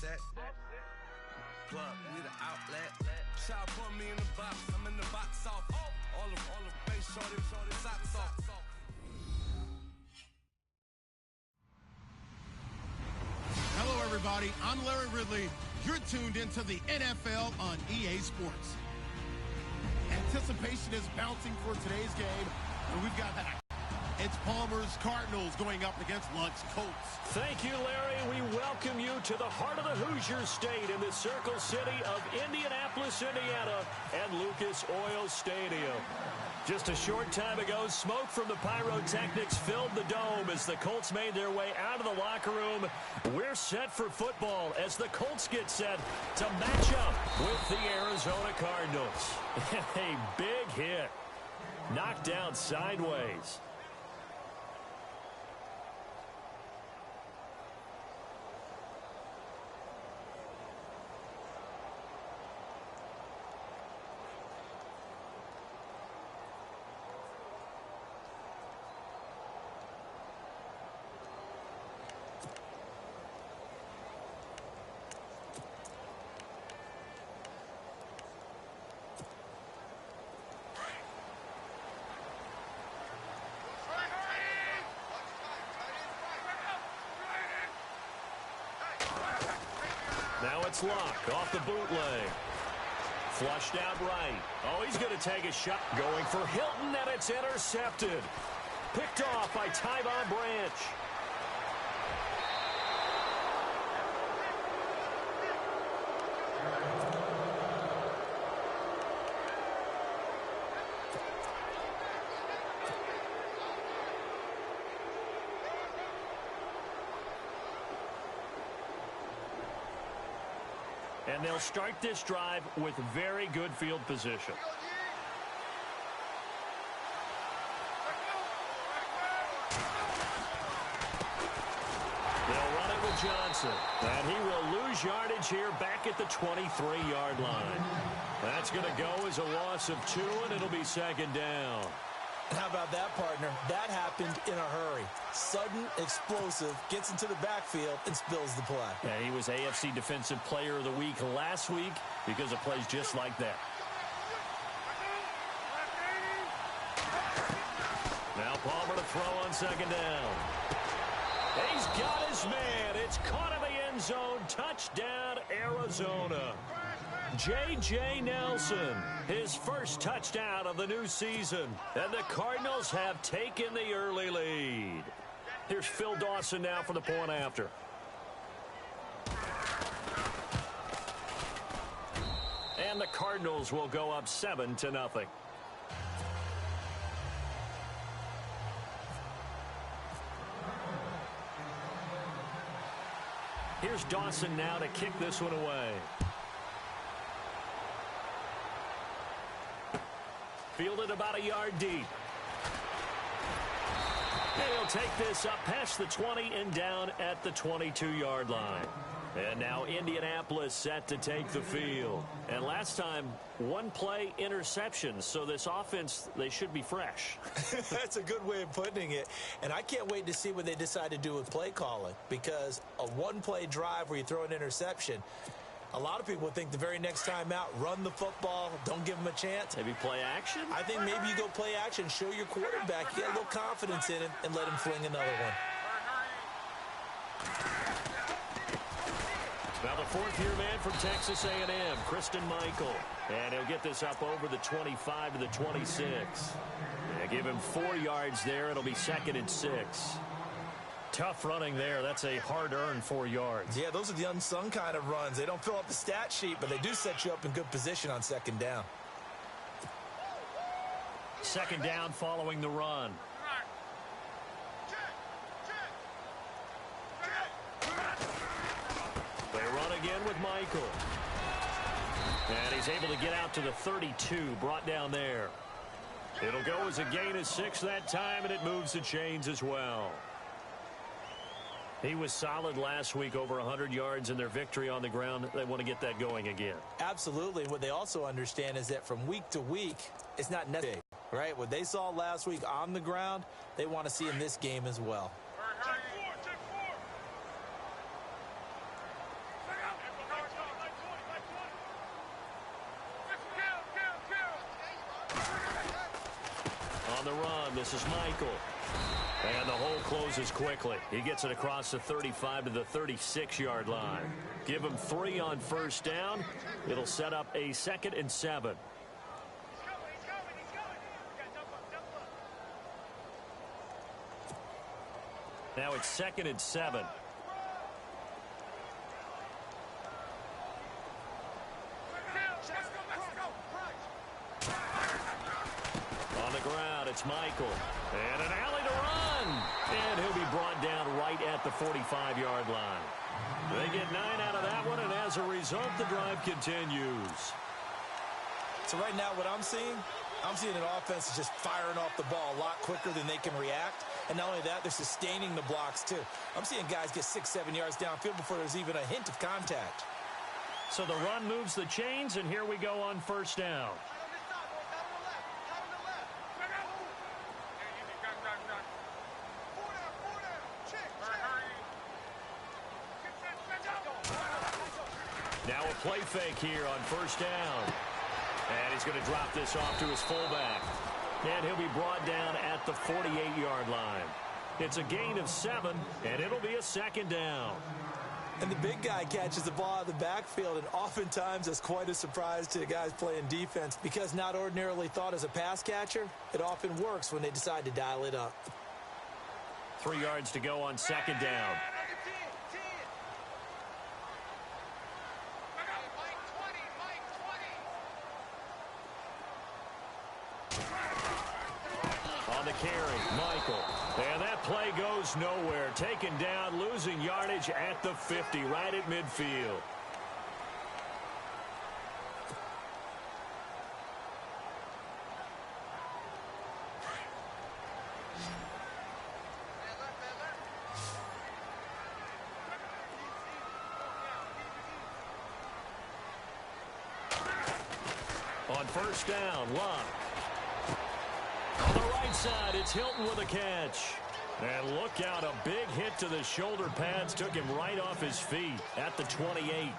offset. Plug, we the outlet. Child put me in the box, I'm in the box off. All the face shorty, socks off. Hello, everybody. I'm Larry Ridley. You're tuned into the NFL on EA Sports. Anticipation is bouncing for today's game, and we've got that. It's Palmer's Cardinals going up against Luck's Colts. Thank you, Larry. We welcome you to the heart of the Hoosier State in the Circle City of Indianapolis, Indiana, and Lucas Oil Stadium. Just a short time ago, smoke from the pyrotechnics filled the dome as the Colts made their way out of the locker room. We're set for football as the Colts get set to match up with the Arizona Cardinals. A big hit. Knocked down sideways. Now it's Luck off the bootleg. Flushed out right. Oh, he's going to take a shot. Going for Hilton, and it's intercepted. Picked off by Tyvon Branch. And they'll start this drive with very good field position. They'll run it with Johnson. And he will lose yardage here back at the 23-yard line. That's going to go as a loss of 2, and it'll be second down. How about that, partner? That happened in a hurry. Sudden, explosive, gets into the backfield, and spills the play. And he was AFC Defensive Player of the Week last week because of plays just like that. Now Palmer to throw on second down. He's got his man. It's caught in the end zone. Touchdown, Arizona. J.J. Nelson, his first touchdown of the new season. And the Cardinals have taken the early lead. Here's Phil Dawson now for the point after. And the Cardinals will go up 7-0. Here's Dawson now to kick this one away. Fielded about a yard deep. And he'll take this up past the 20 and down at the 22-yard line. And now Indianapolis set to take the field. And last time, one play interception. So this offense, they should be fresh. That's a good way of putting it. And I can't wait to see what they decide to do with play calling. Because a one-play drive where you throw an interception, a lot of people would think the very next time out, run the football, don't give them a chance. Maybe play action? I think maybe you go play action, show your quarterback, you get a little confidence in it, and let him fling another one. Now the fourth-year man from Texas A&M, Christian Michael. And he'll get this up over the 25 to the 26. Yeah, give him 4 yards there. It'll be 2nd and 6. Tough running there. That's a hard-earned 4 yards. Yeah, those are the unsung kind of runs. They don't fill up the stat sheet, but they do set you up in good position on second down. Second down following the run. They run again with Michael. And he's able to get out to the 32, brought down there. It'll go as a gain of 6 that time, and it moves the chains as well. He was solid last week, over 100 yards in their victory on the ground. They want to get that going again. Absolutely. What they also understand is that from week to week, it's not necessary, right? What they saw last week on the ground, they want to see in this game as well. the run. This is Michael. And the hole closes quickly. He gets it across the 35 to the 36-yard line. Give him 3 on first down. It'll set up a 2nd and 7. Now it's 2nd and 7. On the ground, it's Michael. And an alley to run. And he'll be brought down right at the 45-yard line. They get 9 out of that one, and as a result, the drive continues. So right now what I'm seeing an offense is just firing off the ball a lot quicker than they can react. And not only that, they're sustaining the blocks, too. I'm seeing guys get 6-7 yards downfield before there's even a hint of contact. So the run moves the chains, and here we go on first down. Now a play fake here on first down. And he's going to drop this off to his fullback. And he'll be brought down at the 48-yard line. It's a gain of 7, and it'll be a 2nd down. And the big guy catches the ball out of the backfield, and oftentimes it's quite a surprise to the guys playing defense because not ordinarily thought as a pass catcher, it often works when they decide to dial it up. 3 yards to go on 2nd down. On the carry, Michael. And that play goes nowhere. Taken down, losing yardage at the 50, right at midfield. On first down, Locke. On the right side, it's Hilton with a catch. And look out, a big hit to the shoulder pads took him right off his feet at the 28.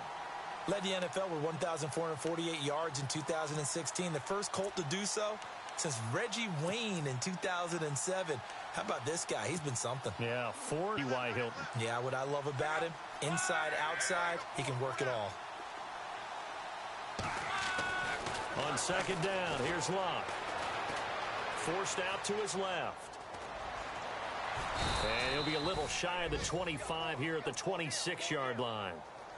Led the NFL with 1,448 yards in 2016. The first Colt to do so since Reggie Wayne in 2007. How about this guy? He's been something. Yeah, 40 Y Hilton. Yeah, what I love about him, inside, outside, he can work it all. On second down, here's Locke. Forced out to his left. And he'll be a little shy of the 25 here at the 26-yard line.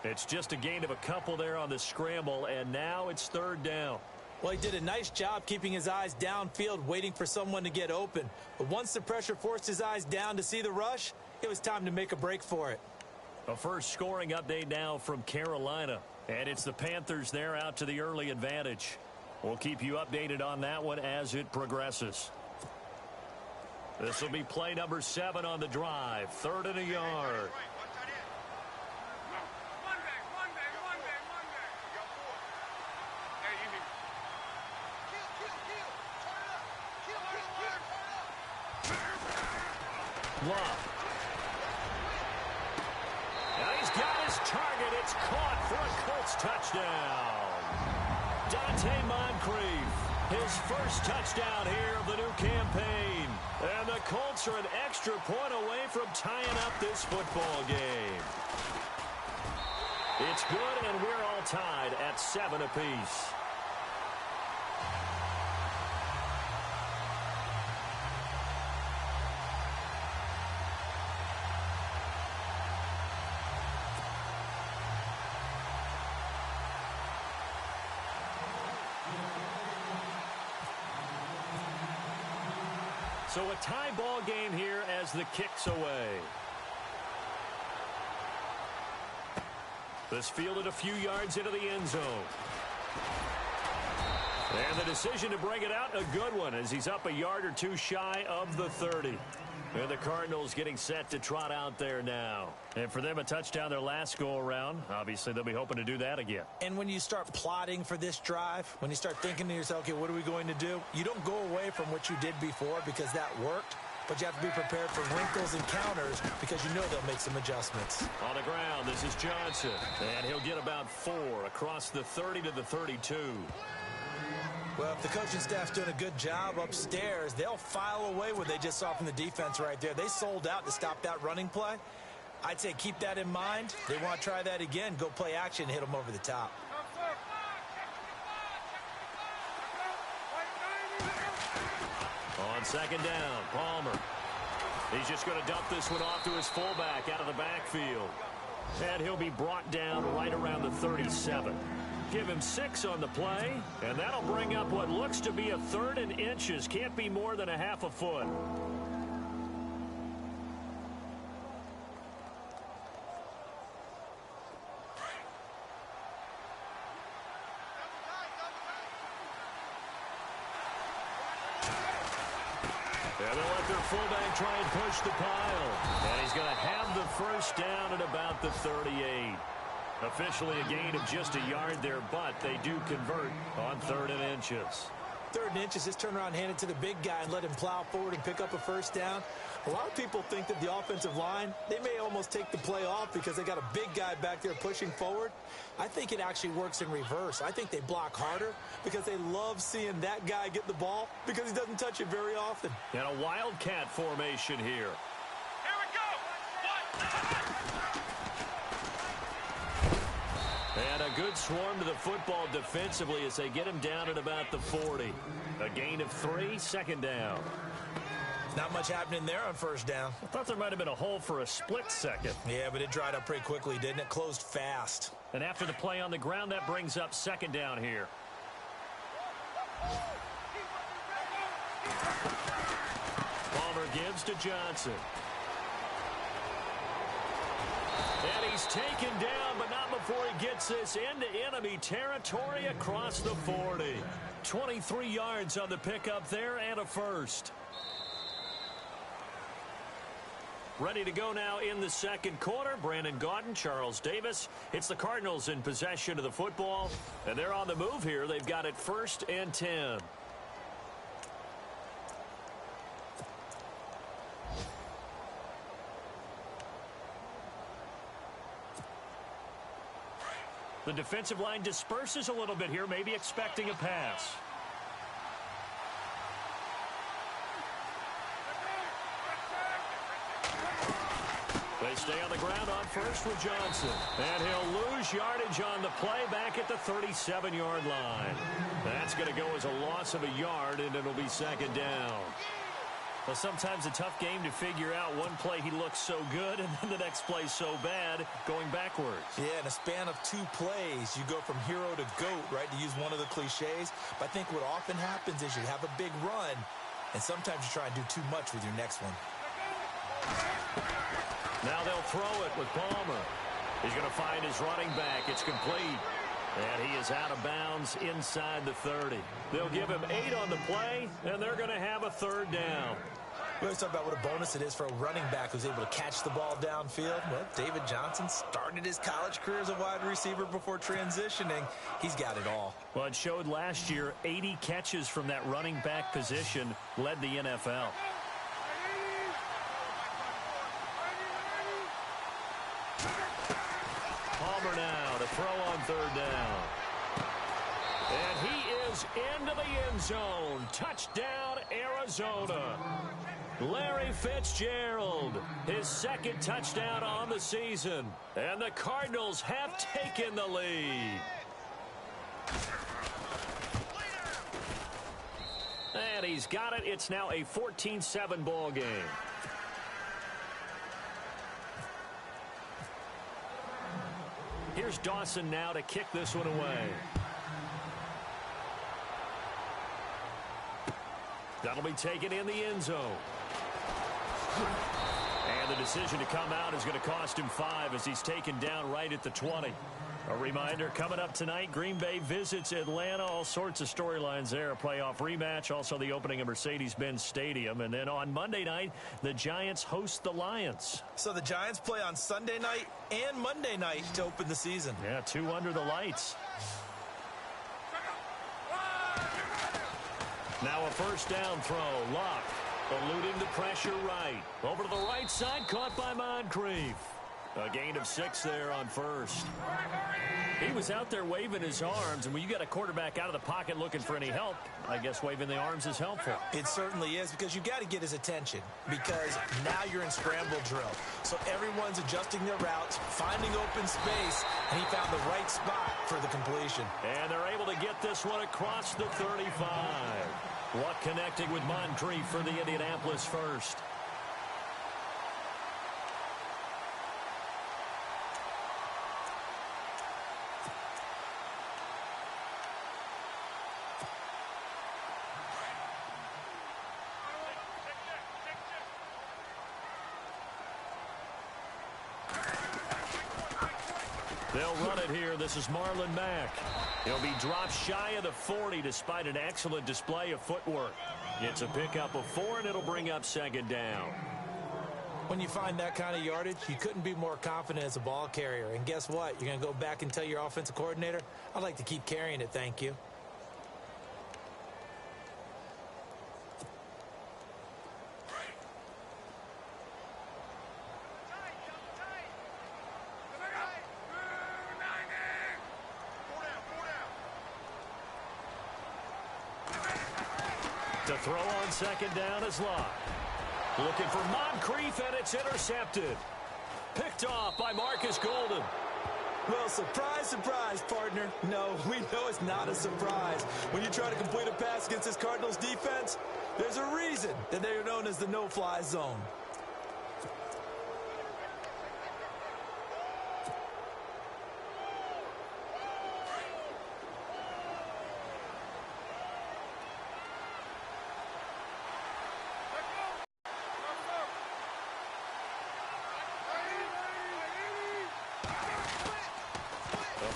It's just a gain of a couple there on the scramble, and now it's third down. Well, he did a nice job keeping his eyes downfield, waiting for someone to get open. But once the pressure forced his eyes down to see the rush, it was time to make a break for it. A first scoring update now from Carolina. And it's the Panthers there out to the early advantage. We'll keep you updated on that one as it progresses. This will be play number 7 on the drive. 3rd and a yard. Love. Now he's got his target. It's caught for a Colts touchdown. Dante Moncrief, his first touchdown here of the new campaign. And the Colts are an extra point away from tying up this football game. It's good, and we're all tied at 7 apiece. So a tie ball game here as the kick's away. This fielded a few yards into the end zone. And the decision to bring it out, a good one, as he's up a yard or two shy of the 30. And the Cardinals getting set to trot out there now. And for them, a touchdown their last go-around. Obviously, they'll be hoping to do that again. And when you start plotting for this drive, when you start thinking to yourself, okay, what are we going to do? You don't go away from what you did before because that worked. But you have to be prepared for wrinkles and counters because you know they'll make some adjustments. On the ground, this is Johnson. And he'll get about 4 across the 30 to the 32. Well, if the coaching staff's doing a good job upstairs, they'll file away what they just saw from the defense right there. They sold out to stop that running play. I'd say keep that in mind. They want to try that again. Go play action and hit them over the top. On second down, Palmer. He's just going to dump this one off to his fullback out of the backfield. And he'll be brought down right around the 37. Give him 6 on the play, and that'll bring up what looks to be a 3rd and inches. Can't be more than a half a foot. And they'll let their fullback try and push the pile. And he's going to have the first down at about the 38. Officially a gain of just a yard there, but they do convert on 3rd and inches. 3rd and inches, just turn around and hand it to the big guy and let him plow forward and pick up a first down. A lot of people think that the offensive line, they may almost take the play off because they got a big guy back there pushing forward. I think it actually works in reverse. I think they block harder because they love seeing that guy get the ball because he doesn't touch it very often. And a wildcat formation here. Here we go. And a good swarm to the football defensively as they get him down at about the 40. A gain of 3, second down. Not much happening there on first down. I thought there might have been a hole for a split second. Yeah, but it dried up pretty quickly, didn't it? Closed fast. And after the play on the ground, that brings up second down here. Palmer gives to Johnson. And he's taken down, but not before he gets this into enemy territory across the 40. 23 yards on the pickup there and a first. Ready to go now in the second quarter. Brandon Gaudin, Charles Davis. It's the Cardinals in possession of the football, and they're on the move here. They've got it 1st and 10. The defensive line disperses a little bit here, maybe expecting a pass. They stay on the ground on first with Johnson. And he'll lose yardage on the play back at the 37-yard line. That's going to go as a loss of a yard, and it'll be second down. Well, sometimes a tough game to figure out. One play he looks so good, and then the next play so bad, going backwards. Yeah, in a span of 2 plays, you go from hero to GOAT, right, to use one of the cliches. But I think what often happens is you have a big run, and sometimes you try and do too much with your next one. Now they'll throw it with Palmer. He's going to find his running back. It's complete. And he is out of bounds inside the 30. They'll give him 8 on the play, and they're going to have a 3rd down. We always talk about what a bonus it is for a running back who's able to catch the ball downfield. Well, David Johnson started his college career as a wide receiver before transitioning. He's got it all. Well, it showed last year 80 catches from that running back position led the NFL. Palmer now to throw on 3rd down. And he is into the end zone. Touchdown, Arizona. Larry Fitzgerald, his 2nd touchdown on the season. And the Cardinals have taken the lead. And he's got it. It's now a 14-7 ball game. Here's Dawson now to kick this one away. That'll be taken in the end zone. And the decision to come out is going to cost him 5 as he's taken down right at the 20. A reminder, coming up tonight, Green Bay visits Atlanta. All sorts of storylines there. A playoff rematch, also the opening of Mercedes-Benz Stadium. And then on Monday night, the Giants host the Lions. So the Giants play on Sunday night and Monday night to open the season. Yeah, 2 under the lights. Now a first down throw. Luck eluding the pressure right. Over to the right side, caught by Moncrief. A gain of 6 there on first. He was out there waving his arms, and when you got a quarterback out of the pocket looking for any help, I guess waving the arms is helpful. It certainly is, because you got to get his attention, because now you're in scramble drill. So everyone's adjusting their routes, finding open space, and he found the right spot for the completion. And they're able to get this one across the 35. Luck connecting with Moncrief for the Indianapolis first. They'll run it here. This is Marlon Mack. He'll be dropped shy of the 40 despite an excellent display of footwork. It's a pickup of 4, and it'll bring up second down. When you find that kind of yardage, you couldn't be more confident as a ball carrier. And guess what? You're going to go back and tell your offensive coordinator, I'd like to keep carrying it, thank you. To throw on second down is Locke. Looking for Moncrief, and it's intercepted. Picked off by Marcus Golden. Well, surprise, surprise, partner. No, we know it's not a surprise. When you try to complete a pass against this Cardinals defense, there's a reason that they are known as the no-fly zone.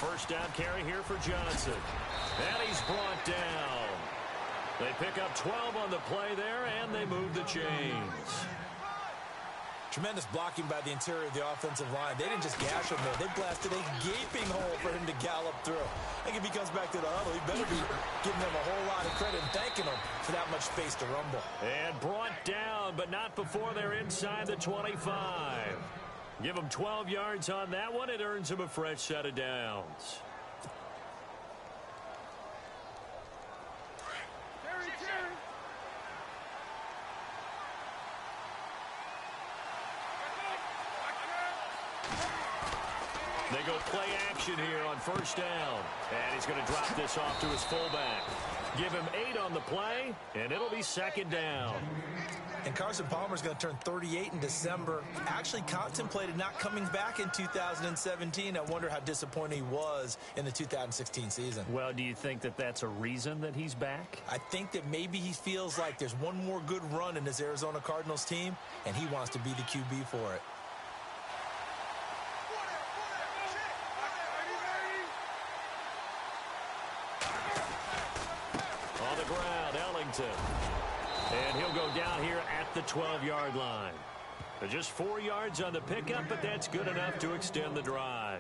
First down carry here for Johnson. And he's brought down. They pick up 12 on the play there, and they move the chains. Tremendous blocking by the interior of the offensive line. They didn't just gash him there. They blasted a gaping hole for him to gallop through. I think if he comes back to the huddle, he better be giving them a whole lot of credit and thanking them for that much space to rumble. And brought down, but not before they're inside the 25. Give him 12 yards on that one. It earns him a fresh set of downs. They go play action here on first down. And he's going to drop this off to his fullback. Give him 8 on the play, and it'll be second down. And Carson Palmer's going to turn 38 in December. Actually contemplated not coming back in 2017. I wonder how disappointed he was in the 2016 season. Well, do you think that that's a reason that he's back? I think that maybe he feels like there's one more good run in this Arizona Cardinals team, and he wants to be the QB for it. On the ground, Ellington. And he'll go down here at the 12-yard line. Just 4 yards on the pickup, but that's good enough to extend the drive.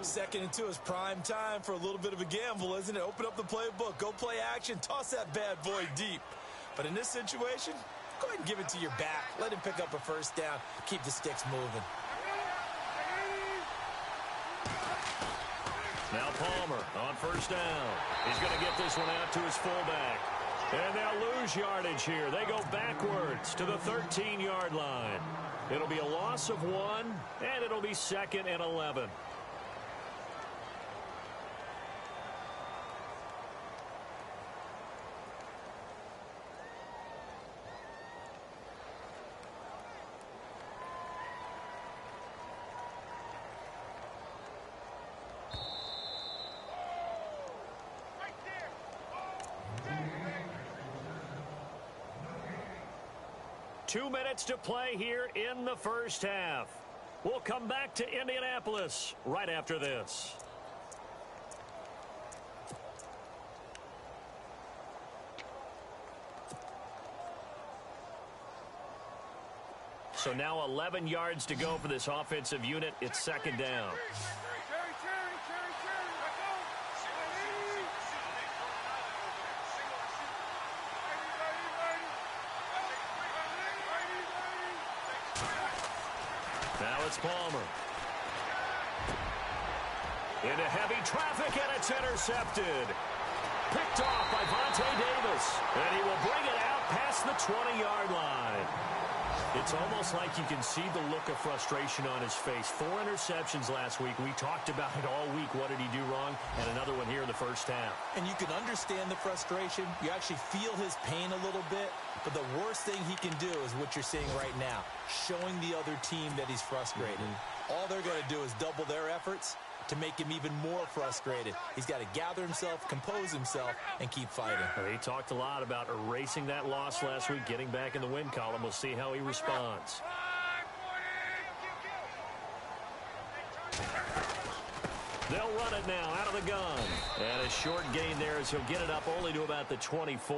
Second and 2 is prime time for a little bit of a gamble, isn't it? Open up the playbook, go play action, toss that bad boy deep. But in this situation, go ahead and give it to your back. Let him pick up a first down. Keep the sticks moving. Now Palmer on first down. He's going to get this one out to his fullback. And they'll lose yardage here. They go backwards to the 13-yard line. It'll be a loss of 1, and it'll be second and 11. Two minutes to play here in the first half. We'll come back to Indianapolis right after this. So now 11 yards to go for this offensive unit. It's second down. Now it's Palmer. Into heavy traffic, and it's intercepted. Picked off by Vontae Davis. And he will bring it out past the 20-yard line. It's almost like you can see the look of frustration on his face. 4 interceptions last week. We talked about it all week. What did he do wrong? And another one here in the first half. And you can understand the frustration. You actually feel his pain a little bit. But the worst thing he can do is what you're seeing right now, showing the other team that he's frustrated. All they're going to do is double their efforts to make him even more frustrated. He's got to gather himself, compose himself, and keep fighting. He talked a lot about erasing that loss last week, getting back in the win column. We'll see how he responds. They'll run it now out of the gun. And a short gain there as he'll get it up only to about the 24.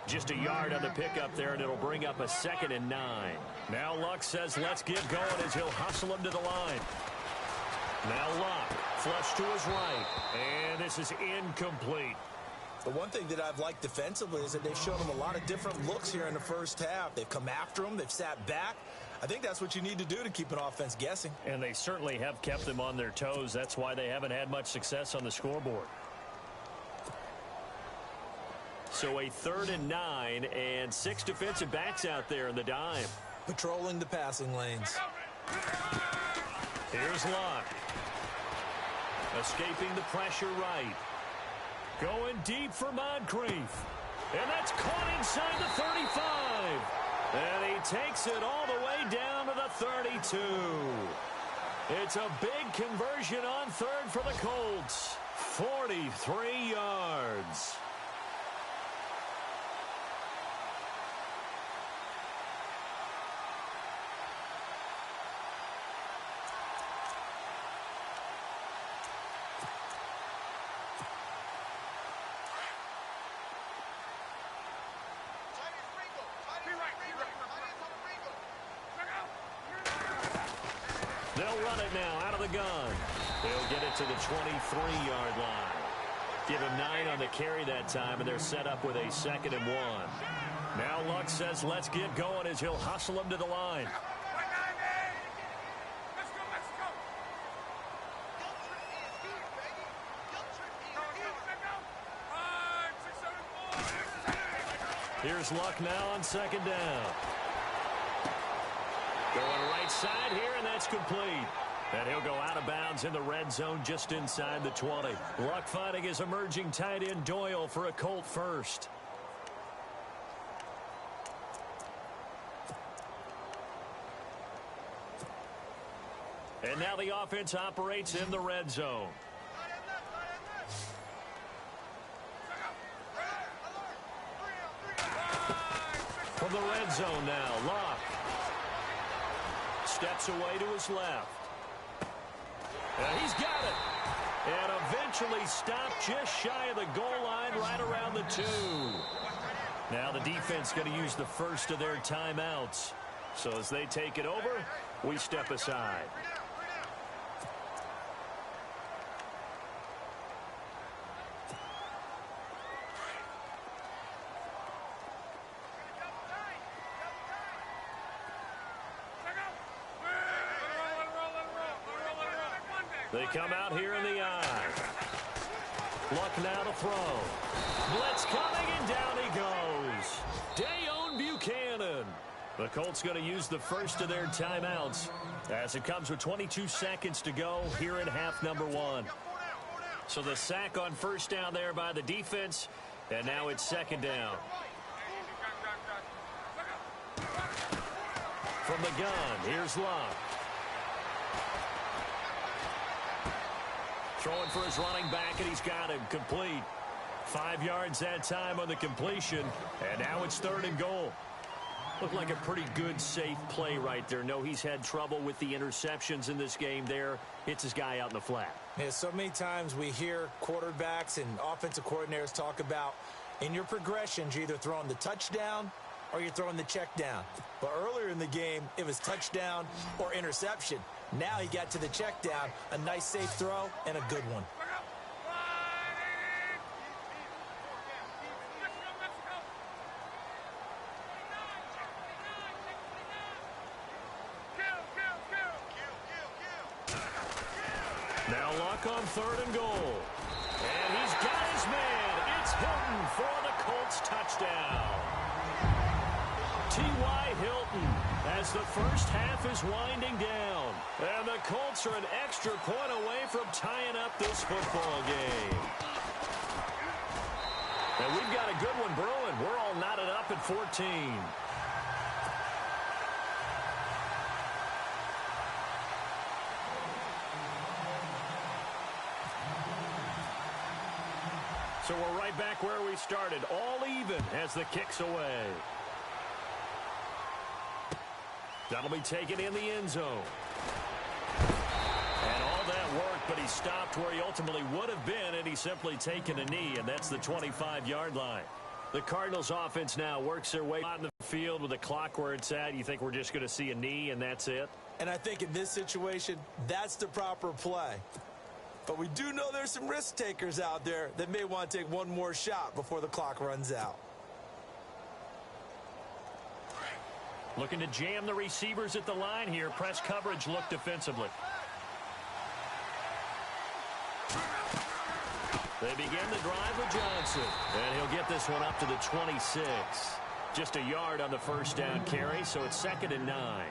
Just a yard on the pickup there, and it'll bring up a 2nd and 9. Now Luck says let's get going as he'll hustle him to the line. Now Luck, flush to his right, and this is incomplete. The one thing that I've liked defensively is that they've shown him a lot of different looks here in the first half. They've come after him. They've sat back. I think that's what you need to do to keep an offense guessing. And they certainly have kept them on their toes. That's why they haven't had much success on the scoreboard. So a 3rd and 9 and 6 defensive backs out there in the dime. Patrolling the passing lanes. Here's Luck. Escaping the pressure right. Going deep for Moncrief. And that's caught inside the 35. And he takes it all the way down to the 32. It's a big conversion on 3rd for the Colts. 43 yards. They'll run it now out of the gun. They'll get it to the 23-yard line. Give him 9 on the carry that time, and they're set up with a 2nd and 1. Now Luck says let's get going as he'll hustle him to the line. Here's Luck now on 2nd down. Going right side here, and that's complete. And he'll go out of bounds in the red zone just inside the 20. Luck finding his emerging tight end Doyle for a Colt first. And now the offense operates in the red zone. From the red zone now, Luck steps away to his left. And he's got it. And eventually stopped just shy of the goal line right around the 2. Now the defense going to use the first of their timeouts. So as they take it over, we step aside. They come out here in the eye. Luck now to throw. Blitz coming, and down he goes. Dayon Buchanan. The Colts going to use the first of their timeouts as it comes with 22 seconds to go here in half number 1. So the sack on first down there by the defense, and now it's 2nd down. From the gun, here's Luck. Throwing for his running back, and he's got him complete. 5 yards that time on the completion, and now it's 3rd and goal. Looked like a pretty good, safe play right there. No, he's had trouble with the interceptions in this game there. Hits his guy out in the flat. Yeah, so many times we hear quarterbacks and offensive coordinators talk about in your progressions, you're either throwing the touchdown or you're throwing the check down. But earlier in the game, it was touchdown or interception. Now he got to the check down, a nice safe throw, and a good one. Now luck on 3rd and goal. And he's got his man. It's Hilton for the Colts touchdown. T.Y. Hilton as the first half is winding down. And the Colts are an extra point away from tying up this football game. And we've got a good one brewing. We're all knotted up at 14. So we're right back where we started. All even as the kick's away. That'll be taken in the end zone. And all that work, but he stopped where he ultimately would have been, and he's simply taken a knee, and that's the 25-yard line. The Cardinals offense now works their way on the field with the clock where it's at. You think we're just going to see a knee, and that's it? And I think in this situation, that's the proper play. But we do know there's some risk takers out there that may want to take one more shot before the clock runs out. Looking to jam the receivers at the line here. Press coverage look defensively. They begin the drive with Johnson. And he'll get this one up to the 26. Just a yard on the first down carry, so it's 2nd and 9.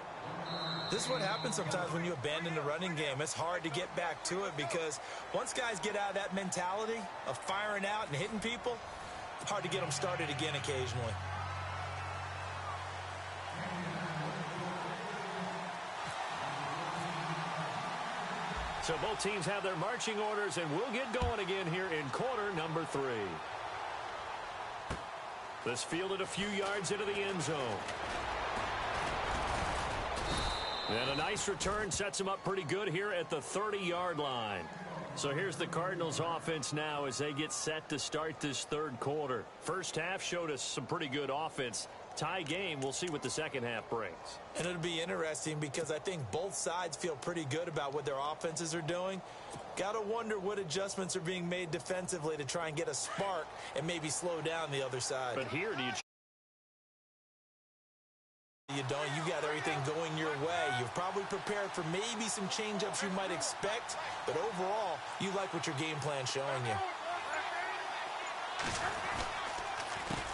This is what happens sometimes when you abandon the running game. It's hard to get back to it because once guys get out of that mentality of firing out and hitting people, it's hard to get them started again occasionally. So both teams have their marching orders, and we'll get going again here in quarter number 3. This fielded a few yards into the end zone. And a nice return sets him up pretty good here at the 30-yard line. So here's the Cardinals offense now as they get set to start this 3rd quarter. First half showed us some pretty good offense. Tie game, we'll see what the second half brings. And it'll be interesting because I think both sides feel pretty good about what their offenses are doing. Got to wonder what adjustments are being made defensively to try and get a spark and maybe slow down the other side. But here, you don't. You got everything going your way. You've probably prepared for maybe some change-ups you might expect, but overall, you like what your game plan's showing you.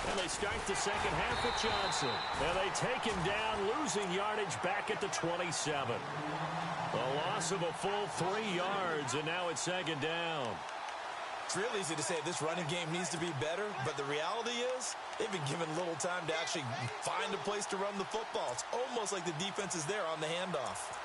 And they start the second half with Johnson. And they take him down, losing yardage back at the 27. A loss of a full 3 yards, and now it's 2nd down. It's real easy to say this running game needs to be better, but the reality is they've been given little time to actually find a place to run the football. It's almost like the defense is there on the handoff.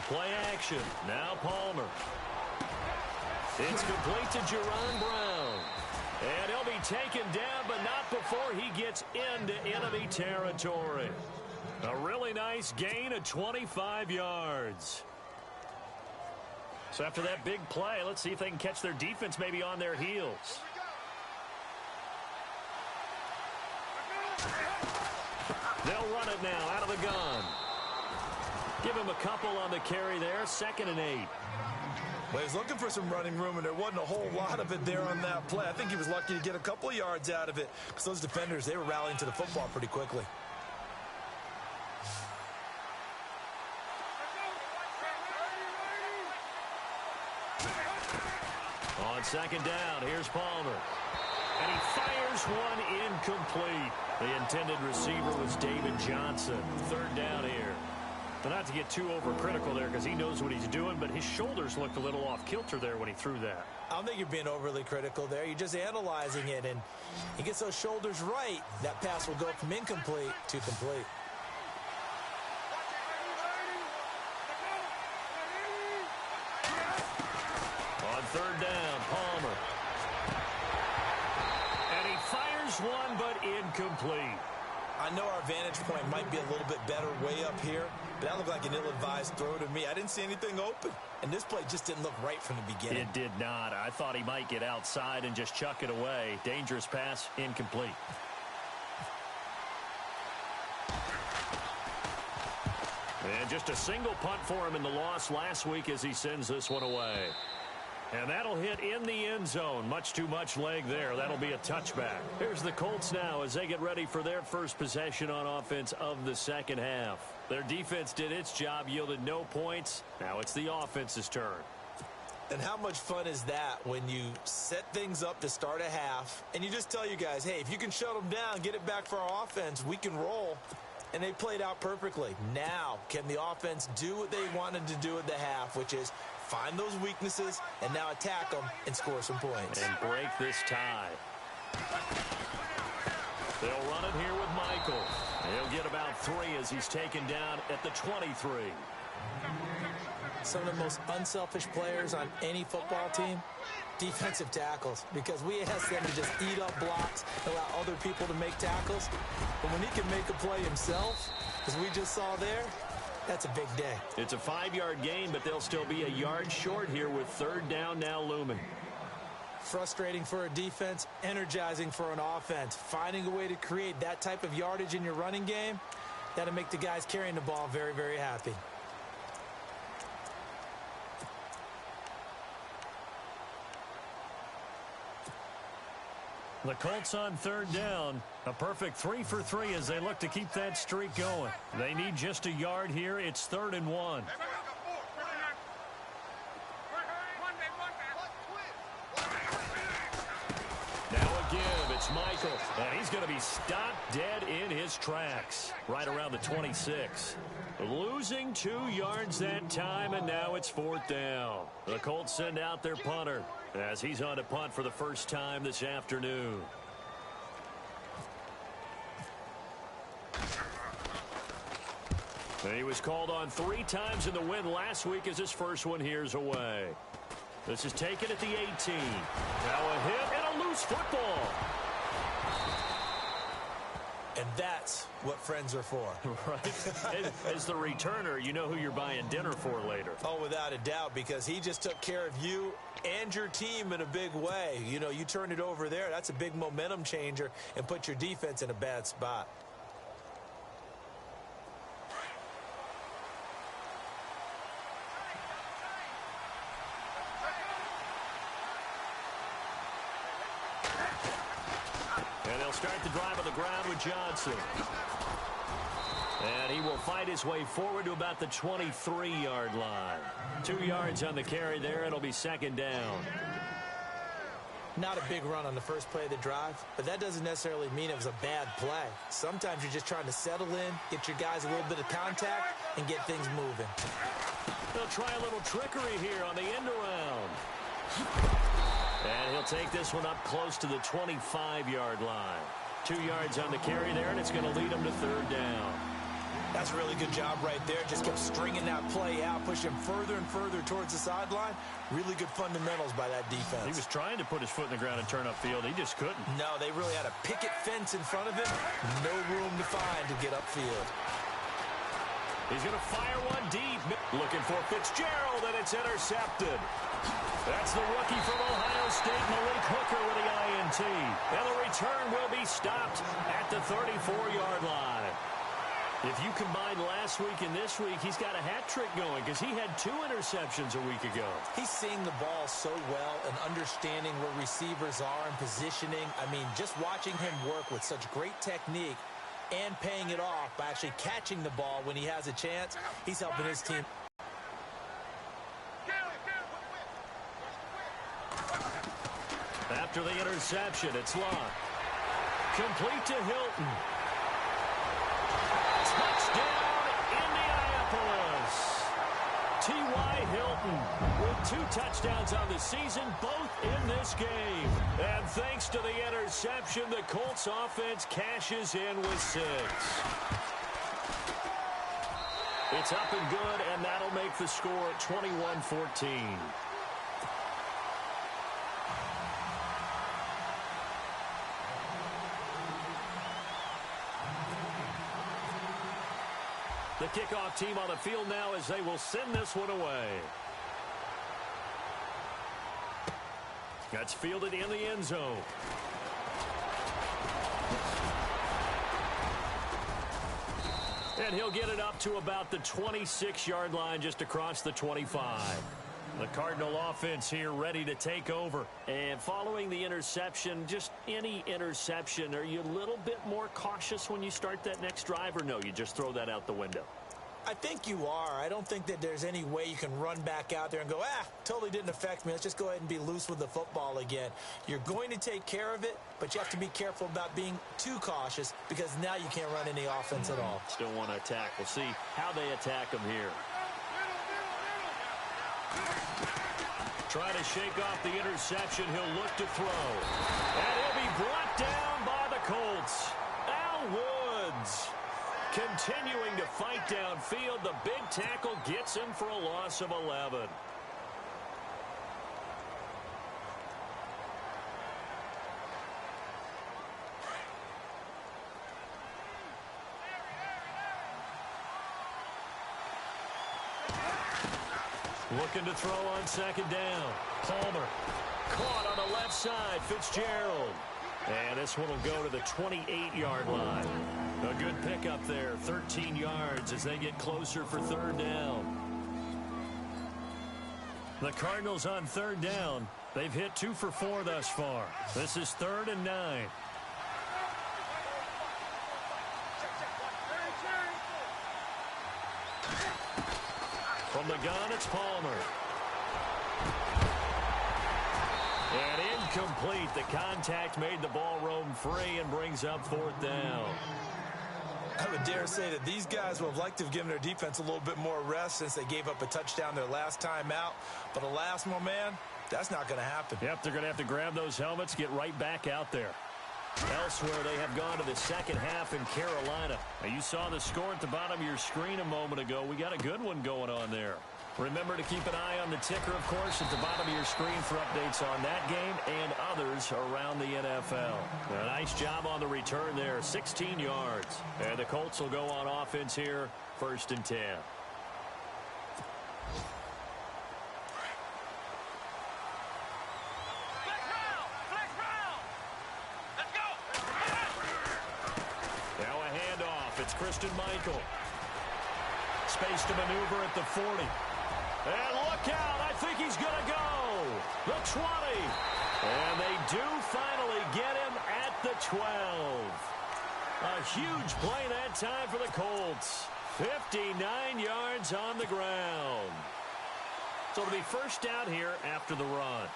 Play action. Now Palmer. It's complete to Jerron Brown. And he'll be taken down, but not before he gets into enemy territory. A really nice gain of 25 yards. So after that big play, let's see if they can catch their defense maybe on their heels. They'll run it now out of the gun. Give him a couple on the carry there. 2nd and 8. Well, he's looking for some running room, and there wasn't a whole lot of it there on that play. I think he was lucky to get a couple of yards out of it because those defenders, they were rallying to the football pretty quickly. On 2nd down, here's Palmer. And he fires one incomplete. The intended receiver was David Johnson. 3rd down here. But not to get too overcritical there because he knows what he's doing, but his shoulders looked a little off kilter there when he threw that. I don't think you're being overly critical there. You're just analyzing it, and he gets those shoulders right. That pass will go from incomplete to complete. On 3rd down, Palmer. And he fires one, but incomplete. I know our vantage point might be a little bit better way up here, but that looked like an ill-advised throw to me. I didn't see anything open, and this play just didn't look right from the beginning. It did not. I thought he might get outside and just chuck it away. Dangerous pass, incomplete. And just a single punt for him in the loss last week as he sends this one away. And that'll hit in the end zone. Much too much leg there. That'll be a touchback. Here's the Colts now as they get ready for their first possession on offense of the second half. Their defense did its job, yielded no points. Now it's the offense's turn. And how much fun is that when you set things up to start a half and you just tell you guys, hey, if you can shut them down, get it back for our offense, we can roll. And they played out perfectly. Now, can the offense do what they wanted to do at the half, which is find those weaknesses and now attack them and score some points. And break this tie. They'll run it here with Michael. He'll get about 3 as he's taken down at the 23. Some of the most unselfish players on any football team, defensive tackles, because we ask them to just eat up blocks, allow other people to make tackles. But when he can make a play himself, as we just saw there, that's a big day. It's a 5-yard gain, but they'll still be a yard short here with third down now looming. Frustrating for a defense, energizing for an offense. Finding a way to create that type of yardage in your running game, that'll make the guys carrying the ball very, very happy. The Colts on third down. A perfect 3 for 3 as they look to keep that streak going. They need just a yard here. It's 3rd and 1. Now a give. It's Michael. And he's going to be stopped dead in his tracks. Right around the 26. Losing 2 yards that time, and now it's 4th down. The Colts send out their punter as he's on to punt for the first time this afternoon. And he was called on 3 times in the win last week as his first one here's away. This is taken at the 18. Now a hit and a loose football. And that's what friends are for. Right. As the returner, you know who you're buying dinner for later. Oh, without a doubt, because he just took care of you and your team in a big way. You know, you turn it over there. That's a big momentum changer and put your defense in a bad spot. Start the drive on the ground with Johnson. And he will fight his way forward to about the 23-yard line. 2 yards on the carry there. It'll be 2nd down. Not a big run on the first play of the drive, but that doesn't necessarily mean it was a bad play. Sometimes you're just trying to settle in, get your guys a little bit of contact, and get things moving. They'll try a little trickery here on the end around. And he'll take this one up close to the 25-yard line. 2 yards on the carry there, and it's going to lead him to 3rd down. That's a really good job right there. Just kept stringing that play out, pushing him further and further towards the sideline. Really good fundamentals by that defense. He was trying to put his foot in the ground and turn upfield. He just couldn't. No, they really had a picket fence in front of him. No room to find to get upfield. He's going to fire one deep. Looking for Fitzgerald, and it's intercepted. That's the rookie from Ohio State, Malik Hooker, with the INT. And the return will be stopped at the 34-yard line. If you combine last week and this week, he's got a hat trick going because he had 2 interceptions a week ago. He's seeing the ball so well and understanding where receivers are and positioning. I mean, just watching him work with such great technique and paying it off by actually catching the ball when he has a chance, he's helping his team. After the interception, it's Locke. Complete to Hilton. Touchdown, Indianapolis. T.Y. Hilton with 2 touchdowns on the season, both in this game. And thanks to the interception, the Colts offense cashes in with 6. It's up and good, and that'll make the score 21-14. The kickoff team on the field now as they will send this one away. That's fielded in the end zone. And he'll get it up to about the 26-yard line, just across the 25. The Cardinal offense here ready to take over. And following the interception, just any interception, are you a little bit more cautious when you start that next drive, or no, you just throw that out the window? I think you are. I don't think that there's any way you can run back out there and go, totally didn't affect me. Let's just go ahead and be loose with the football again. You're going to take care of it, but you have to be careful about being too cautious because now you can't run any offense at all. Still want to attack. We'll see how they attack them here. Trying to shake off the interception. He'll look to throw. And he'll be brought down by the Colts. Al Woods continuing to fight downfield. The big tackle gets him for a loss of 11. Looking to throw on second down. Palmer caught on the left side. Fitzgerald. And this one will go to the 28-yard line. A good pickup there. 13 yards as they get closer for third down. The Cardinals on third down. They've hit 2 for 4 thus far. This is 3rd and 9. From the gun, it's Palmer. And incomplete. The contact made the ball roam free and brings up 4th down. I would dare say that these guys would have liked to have given their defense a little bit more rest since they gave up a touchdown their last time out. But alas, my man, that's not going to happen. Yep, they're going to have to grab those helmets, get right back out there. Elsewhere, they have gone to the second half in Carolina. Now, you saw the score at the bottom of your screen a moment ago. We got a good one going on there. Remember to keep an eye on the ticker, of course, at the bottom of your screen for updates on that game and others around the NFL. A nice job on the return there, 16 yards. And the Colts will go on offense here, 1st and 10. Now a handoff. It's Christian Michael. Space to maneuver at the 40. And look out. I think he's going to go. The 20. And they do finally get him at the 12. A huge play that time for the Colts. 59 yards on the ground. So it'll be first down here after the run.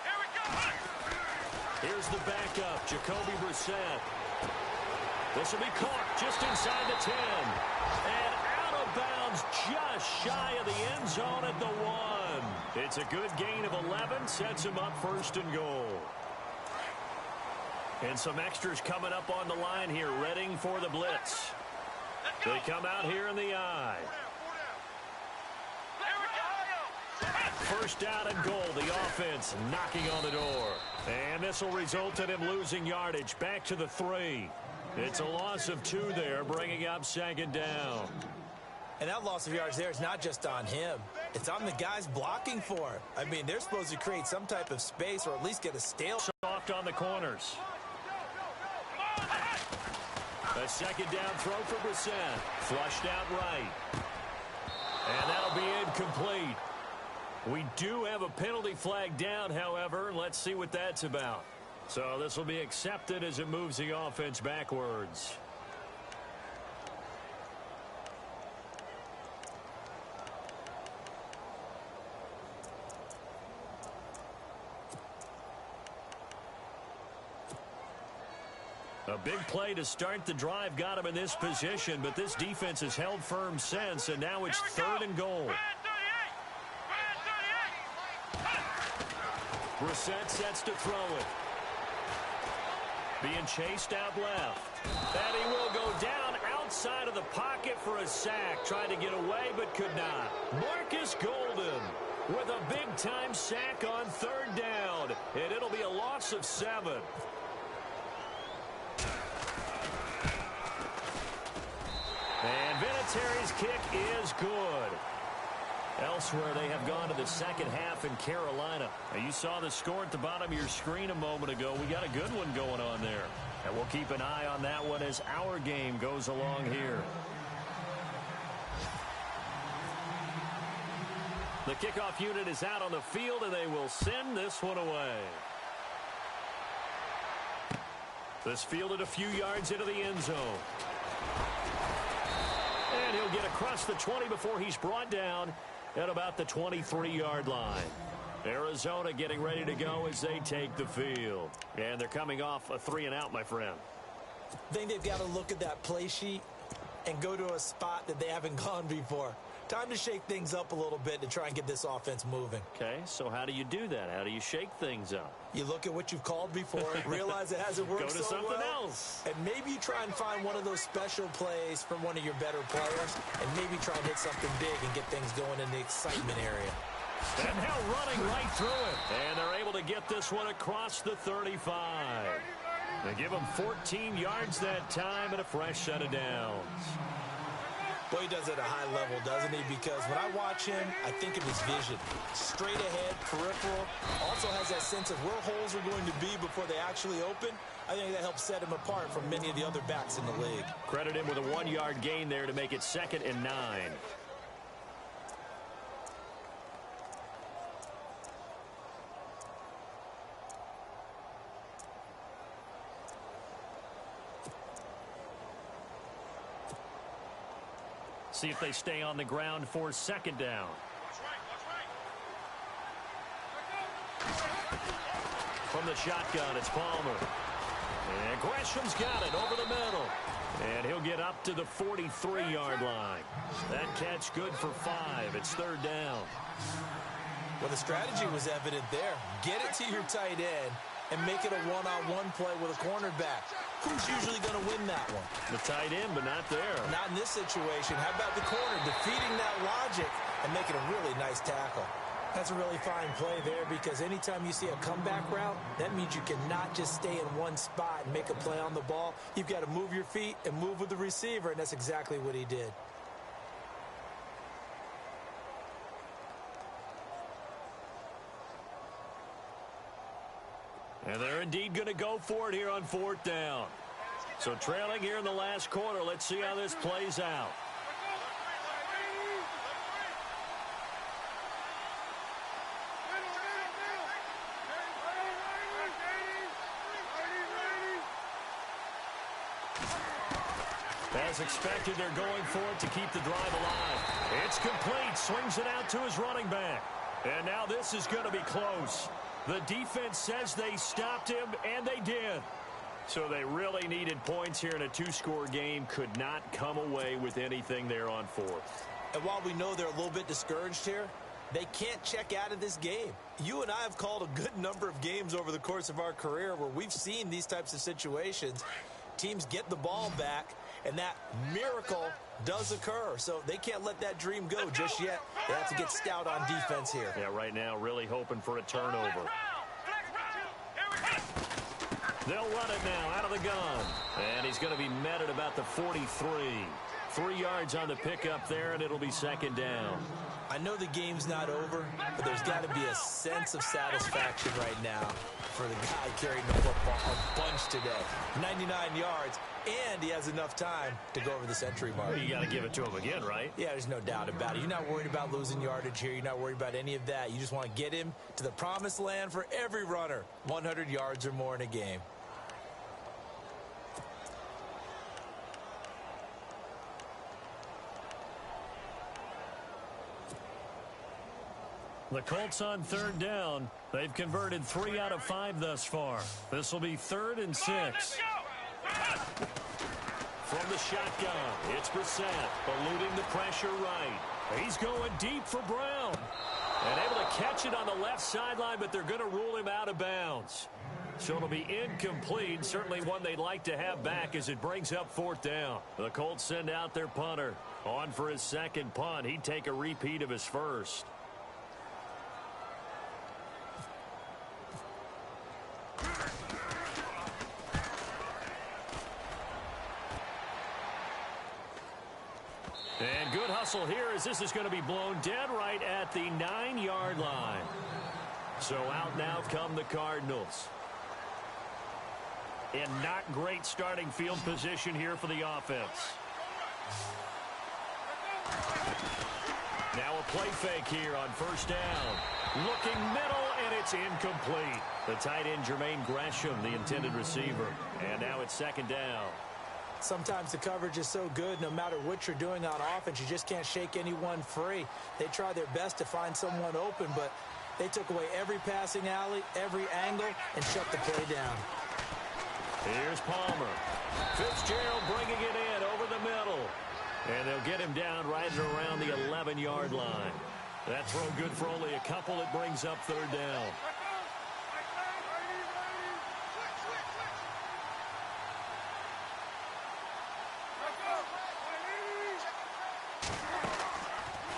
Here we go. Here's the backup, Jacoby Brissett. This will be caught just inside the 10. And out of bounds just shy of the end zone at the 1. It's a good gain of 11. Sets him up 1st and goal. And some extras coming up on the line here, readying for the blitz. They come out here in the I. First down and goal. The offense knocking on the door. And this will result in him losing yardage. Back to the 3. It's a loss of 2 there, bringing up 2nd down. And that loss of yards there is not just on him. It's on the guys blocking for him. I mean, they're supposed to create some type of space or at least get a stale. Soft on the corners. A 2nd down throw for Brissett. Flushed out right. And that'll be incomplete. We do have a penalty flag down, however. Let's see what that's about. So this will be accepted as it moves the offense backwards. A big play to start the drive got him in this position, but this defense has held firm since, and now it's 3rd and goal. Brissett sets to throw it. Being chased out left. And he will go down outside of the pocket for a sack. Tried to get away but could not. Marcus Golden with a big-time sack on 3rd down. And it'll be a loss of 7. And Vinatieri's kick is good. Elsewhere, they have gone to the second half in Carolina. Now, you saw the score at the bottom of your screen a moment ago. We got a good one going on there. And we'll keep an eye on that one as our game goes along here. The kickoff unit is out on the field, and they will send this one away. This fielded a few yards into the end zone. And he'll get across the 20 before he's brought down at about the 23-yard line. Arizona getting ready to go as they take the field. And they're coming off a 3-and-out, my friend. I think they've got to look at that play sheet and go to a spot that they haven't gone before. Time to shake things up a little bit to try and get this offense moving. Okay, so how do you do that? How do you shake things up? You look at what you've called before, realize it hasn't worked so well. Go to something else. And maybe you try and find one of those special plays from one of your better players, and maybe try and hit something big and get things going in the excitement area. And now running right through it. And they're able to get this one across the 35. They give him 14 yards that time and a fresh set of downs. Boy, he does it at a high level, doesn't he? Because when I watch him, I think of his vision. Straight ahead, peripheral. Also has that sense of where holes are going to be before they actually open. I think that helps set him apart from many of the other backs in the league. Credit him with a 1-yard gain there to make it 2nd and 9. See if they stay on the ground for 2nd down. From the shotgun, it's Palmer. And Gresham's got it over the middle. And he'll get up to the 43-yard line. That catch good for 5. It's 3rd down. Well, the strategy was evident there. Get it to your tight end and make it a one-on-one play with a cornerback. Who's usually going to win that one? The tight end, but not there. Not in this situation. How about the corner defeating that logic and making a really nice tackle? That's a really fine play there, because anytime you see a comeback route, that means you cannot just stay in one spot and make a play on the ball. You've got to move your feet and move with the receiver, and that's exactly what he did. And they're indeed going to go for it here on 4th down. So trailing here in the last quarter, let's see how this plays out. As expected, they're going for it to keep the drive alive. It's complete. Swings it out to his running back. And now this is going to be close. The defense says they stopped him, and they did. So they really needed points here in a 2-score game. Could not come away with anything there on 4th. And while we know they're a little bit discouraged here, they can't check out of this game. You and I have called a good number of games over the course of our career where we've seen these types of situations. Teams get the ball back, and that miracle does occur. So they can't let that dream go just yet. They have to get stout on defense here. Yeah, right now really hoping for a turnover. They'll run it now out of the gun. And he's going to be met at about the 43. 3 yards on the pickup there, and it'll be 2nd down. I know the game's not over, but there's got to be a sense of satisfaction right now for the guy carrying the football a bunch today. 99 yards, and he has enough time to go over the century mark. Well, you got to give it to him again, right? Yeah, there's no doubt about it. You're not worried about losing yardage here. You're not worried about any of that. You just want to get him to the promised land for every runner. 100 yards or more in a game. The Colts on 3rd down. They've converted 3 out of 5 thus far. This will be 3rd and 6. From the shotgun, it's Brissett, eluding the pressure right. He's going deep for Brown. And able to catch it on the left sideline, but they're going to rule him out of bounds. So it'll be incomplete. Certainly one they'd like to have back as it brings up 4th down. The Colts send out their punter. On for his 2nd punt. He'd take a repeat of his first. whistle here as this is going to be blown dead right at the 9-yard line. So out now come the Cardinals. In not great starting field position here for the offense. Now a play fake here on first down. Looking middle, and it's incomplete. The tight end, Jermaine Gresham, the intended receiver. And now it's second down. Sometimes the coverage is so good, no matter what you're doing on offense, you just can't shake anyone free. They try their best to find someone open, but they took away every passing alley, every angle, and shut the play down. Here's Palmer. Fitzgerald bringing it in over the middle. And they'll get him down right around the 11-yard line. That throw good for only a couple. It brings up third down.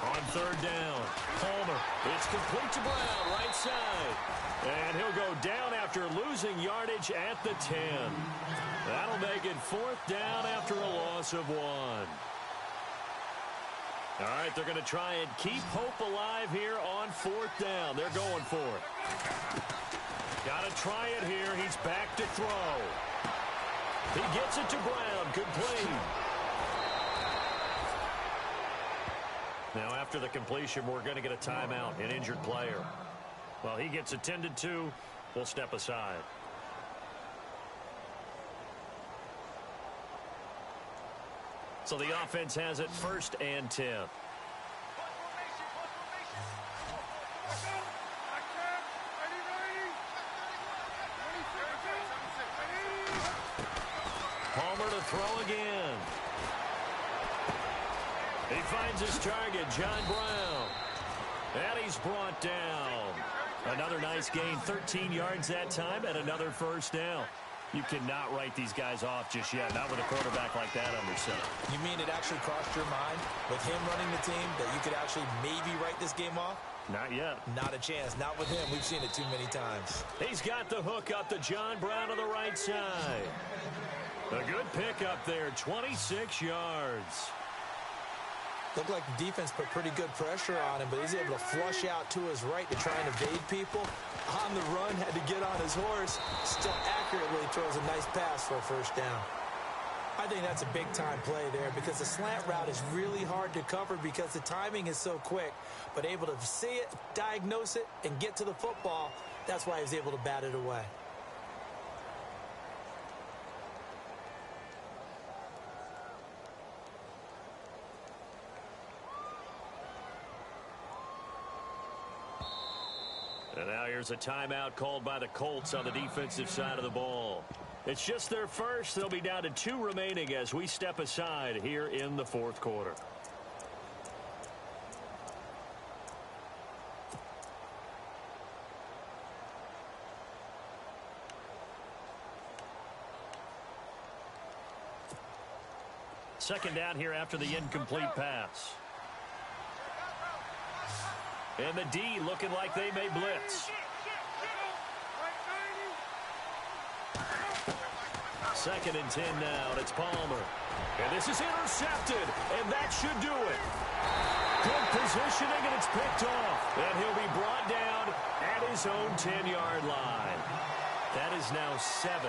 On third down, Palmer. It's complete to Brown, right side. And he'll go down after losing yardage at the 10. That'll make it fourth down after a loss of 1. All right, they're going to try and keep hope alive here on fourth down. They're going for it. Got to try it here. He's back to throw. He gets it to Brown. Complete. Now, after the completion, we're going to get a timeout, an injured player. Well, he gets attended to. We'll step aside. So the offense has it first and 10. Palmer to throw again. He finds his target, John Brown. And he's brought down. Another nice gain, 13 yards that time, and another first down. You cannot write these guys off just yet, not with a quarterback like that under center. You mean it actually crossed your mind with him running the team that you could actually maybe write this game off? Not yet. Not a chance. Not with him. We've seen it too many times. He's got the hook up to John Brown on the right side. A good pick up there, 26 yards. Looked like the defense put pretty good pressure on him, but he's able to flush out to his right to try and evade people. On the run, had to get on his horse. Still accurately throws a nice pass for a first down. I think that's a big-time play there because the slant route is really hard to cover because the timing is so quick. But able to see it, diagnose it, and get to the football, that's why he was able to bat it away. And now here's a timeout called by the Colts on the defensive side of the ball. It's just their first. They'll be down to 2 remaining as we step aside here in the fourth quarter. Second down here after the incomplete pass. And the D looking like they may blitz. Second and 10 now, and it's Palmer. And this is intercepted, and that should do it. Good positioning, and it's picked off. And he'll be brought down at his own 10-yard line. That is now 7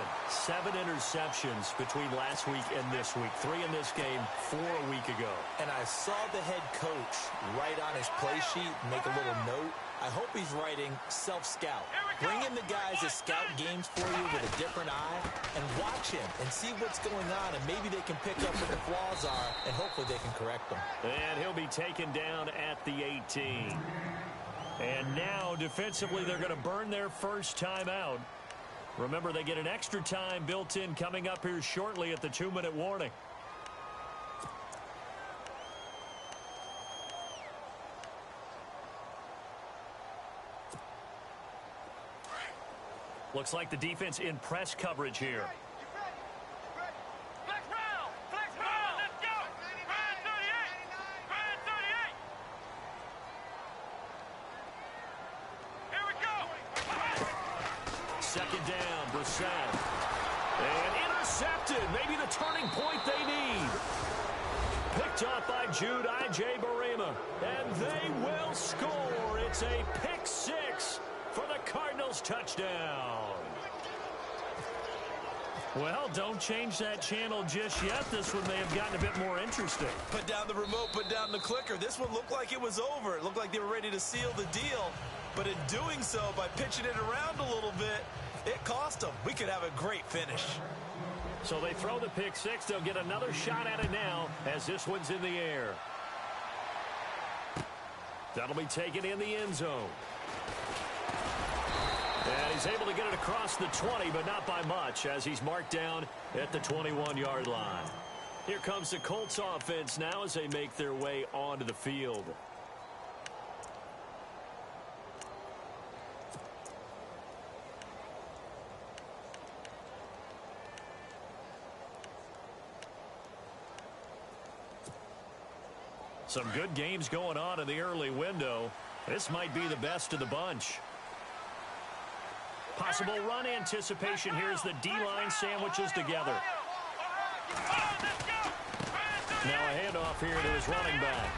interceptions between last week and this week. 3 in this game, 4 a week ago. And I saw the head coach write on his play sheet, make a little note. I hope he's writing self-scout. Bring in the guys that scout games for you with a different eye and watch him and see what's going on, and maybe they can pick up what the flaws are, and hopefully they can correct them. And he'll be taken down at the 18. And now, defensively, they're going to burn their first time out. Remember, they get an extra time built in coming up here shortly at the 2-minute warning. Looks like the defense in press coverage here. Second down, Brissett. And intercepted. Maybe the turning point they need. picked off by Jude Barima. And they will score. It's a pick six for the Cardinals touchdown. Well, don't change that channel just yet. This one may have gotten a bit more interesting. Put down the remote, put down the clicker. This one looked like it was over. It looked like they were ready to seal the deal. But in doing so, by pitching it around a little bit, it cost them. We could have a great finish. So they throw the pick six. They'll get another shot at it now as this one's in the air. That'll be taken in the end zone. And he's able to get it across the 20, but not by much, as he's marked down at the 21-yard line. Here comes the Colts offense now as they make their way onto the field. Some good games going on in the early window. This might be the best of the bunch. Possible run anticipation. Here's the D-line sandwiches together. Now a handoff here to his running back.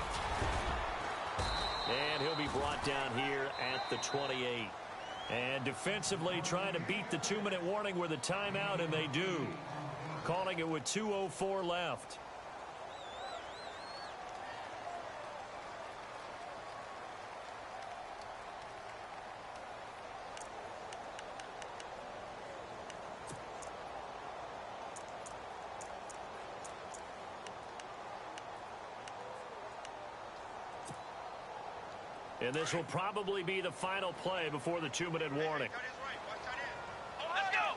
And he'll be brought down here at the 28. And defensively trying to beat the 2-minute warning with a timeout, and they do. Calling it with 2:04 left. And this will probably be the final play before the 2-minute warning. Let's go!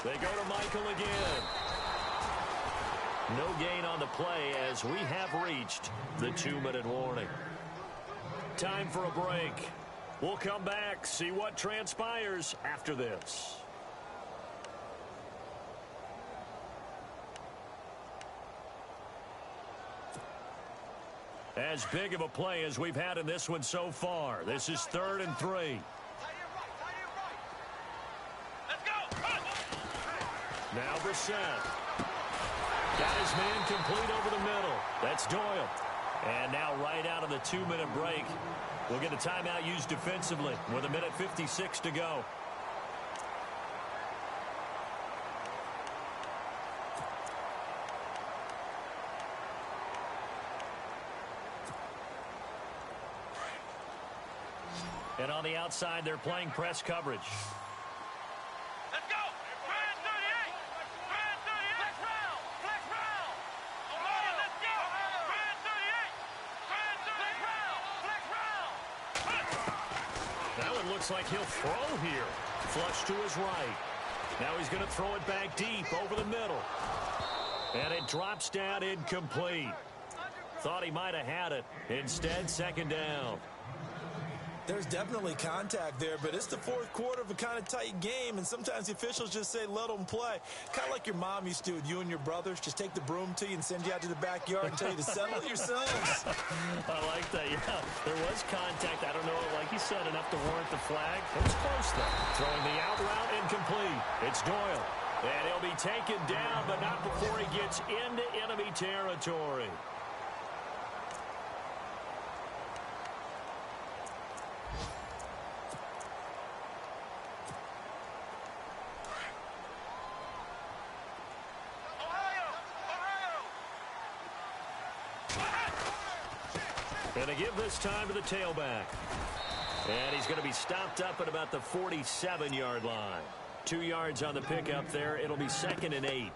They go to Michael again. No gain on the play as we have reached the 2-minute warning. Time for a break. We'll come back, see what transpires after this. As big of a play as we've had in this one so far. This is 3rd and 3. Let's go! Now Brissett. Got his man complete over the middle. That's Doyle. And now right out of the 2-minute break, we'll get a timeout used defensively with 1:56 to go. And on the outside, they're playing press coverage. Let's go! Brand 38! Brand 38! Flex round! Ohio, let's go! Brand 38! Brand 38! Flex round! That one looks like he'll throw here. Flush to his right. Now he's going to throw it back deep over the middle. And it drops down incomplete. Thought he might have had it. Instead, 2nd down. There's definitely contact there, but it's the 4th quarter of a kind of tight game, and sometimes the officials just say, let them play. Kind of like your mom used to with you and your brothers. Just take the broom to you and send you out to the backyard and tell you to settle yourselves. I like that, yeah. There was contact. I don't know, like you said, enough to warrant the flag. It was close, though. Throwing the out route incomplete. It's Doyle. And he'll be taken down, but not before he gets into enemy territory. And they give this time to the tailback. And he's going to be stopped up at about the 47-yard line. 2 yards on the pickup there. It'll be 2nd and 8.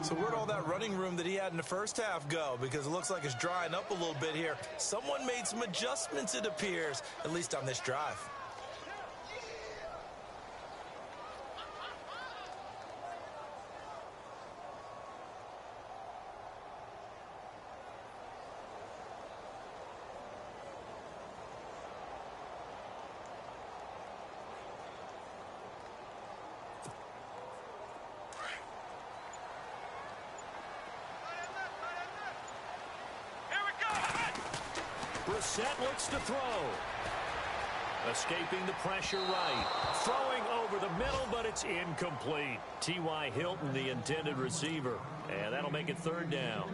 So where'd all that running room that he had in the first half go? Because it looks like it's drying up a little bit here. Someone made some adjustments, it appears, at least on this drive. Brissett looks to throw. Escaping the pressure right. Throwing over the middle, but it's incomplete. T.Y. Hilton, the intended receiver. And that'll make it third down.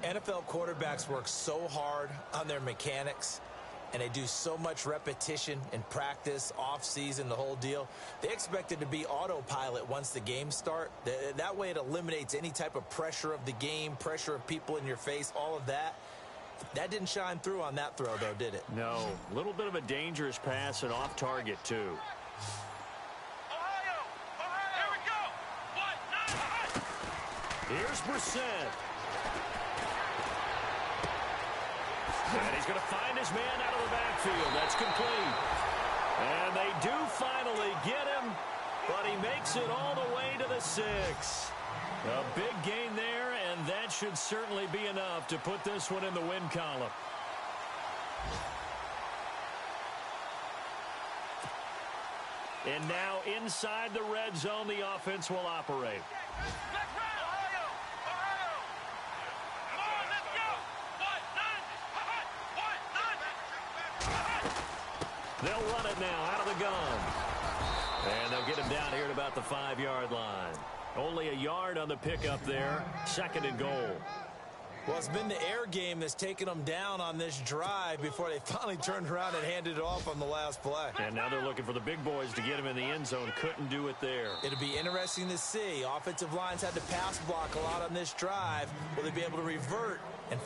NFL quarterbacks work so hard on their mechanics, and they do so much repetition in practice, off-season, the whole deal. They expect it to be autopilot once the games start. That way it eliminates any type of pressure of the game, pressure of people in your face, all of that. That didn't shine through on that throw, though, did it? No. A little bit of a dangerous pass and off target, too. Ohio! Here we go! Here's Brissett. And he's going to find his man out of the backfield. That's complete. And they do finally get him, but he makes it all the way to the 6. A big gain there, and that should certainly be enough to put this one in the win column. And now inside the red zone, the offense will operate. They'll run it now out of the gun. And they'll get him down here at about the 5-yard line. Only a yard on the pickup there. 2nd and goal. Well, it's been the air game that's taken them down on this drive before they finally turned around and handed it off on the last play. And now they're looking for the big boys to get him in the end zone. Couldn't do it there. It'll be interesting to see. Offensive lines had to pass block a lot on this drive. Will they be able to revert and